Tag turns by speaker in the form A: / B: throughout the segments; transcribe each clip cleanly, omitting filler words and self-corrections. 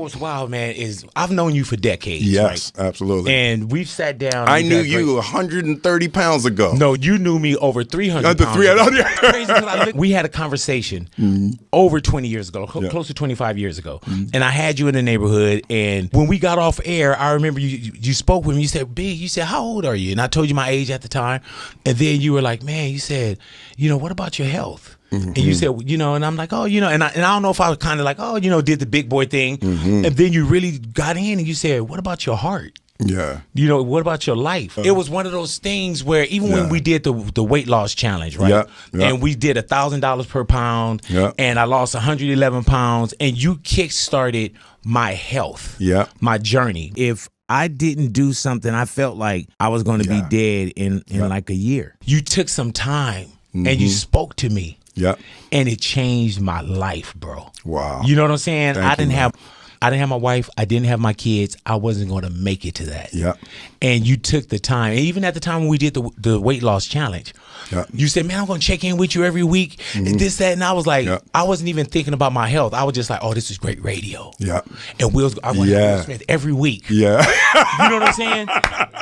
A: what's wild, man, is I've known you for decades.
B: Yes,
A: right?
B: absolutely.
A: And we've sat down.
B: I knew you 130 pounds ago.
A: No, you knew me over 300 pounds. Crazy, 'cause we had a conversation over 20 years ago, close to 25 years ago. And I had you in the neighborhood. And when we got off air, I remember you spoke with me. You said, Big, you said, how old are you? And I told you my age at the time. And then you were like, man, you said, what about your health? And you said, and I'm like, oh, and I don't know if I was kind of like, oh, did the big boy thing. And then you really got in and you said, what about your heart?
B: Yeah.
A: What about your life? It was one of those things where even when we did the weight loss challenge, right? Yeah. And we did $1,000 per pound and I lost 111 pounds and you kickstarted my health, my journey. If I didn't do something, I felt like I was going to be dead in like a year. You took some time and you spoke to me.
B: Yeah.
A: And it changed my life, bro.
B: Wow.
A: You know what I'm saying?
B: I didn't
A: have my wife. I didn't have my kids. I wasn't going to make it to that.
B: Yeah.
A: And you took the time. And even at the time when we did the weight loss challenge, you said, man, I'm going to check in with you every week. And this, that. And I was like, I wasn't even thinking about my health. I was just like, oh, this is great radio.
B: Yeah.
A: And I want to have Will Smith every week.
B: Yeah.
A: You know what I'm saying?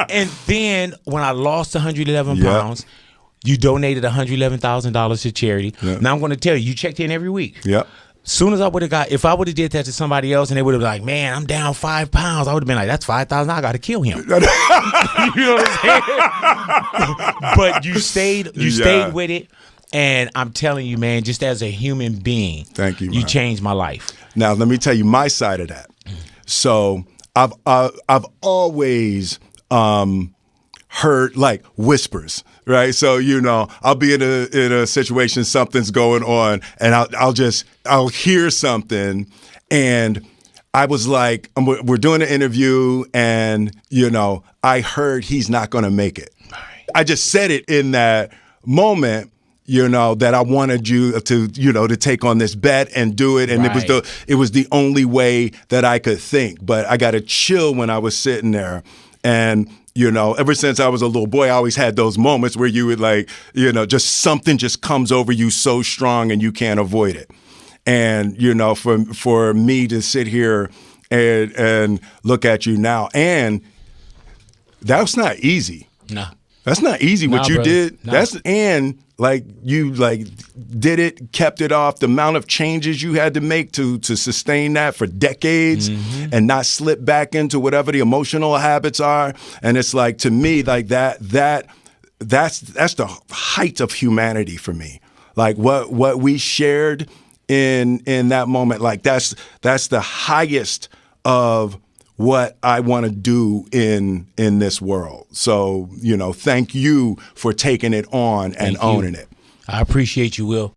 A: And then when I lost 111 pounds, you donated $111,000 to charity. Yeah. Now I'm going to tell you, you checked in every week.
B: Yeah.
A: Soon as if I would have did that to somebody else and they would have been like, man, I'm down 5 pounds, I would have been like, that's 5,000. I got to kill him. You know what I'm saying? But you stayed with it. And I'm telling you, man, just as a human being,
B: thank you.
A: You changed my life.
B: Now, let me tell you my side of that. So I've always heard like whispers. Right. So, I'll be in a situation, something's going on and I'll hear something. And I was like, we're doing an interview and, I heard he's not going to make it. I just said it in that moment, that I wanted you to take on this bet and do it. And it was the only way that I could think. But I got a chill when I was sitting there. And ever since I was a little boy, I always had those moments where you would just something just comes over you so strong and you can't avoid it. And, for me to sit here and look at you now, and that's not easy.
A: No.
B: That's not easy what you
A: brother.
B: did.
A: No.
B: You did it, kept it off. The amount of changes you had to make to sustain that for decades and not slip back into whatever the emotional habits are. And it's like, to me, like that's the height of humanity for me. Like what we shared in that moment, like that's the highest of what I want to do in this world. So, thank you for taking it on and owning it.
A: I appreciate you, Will.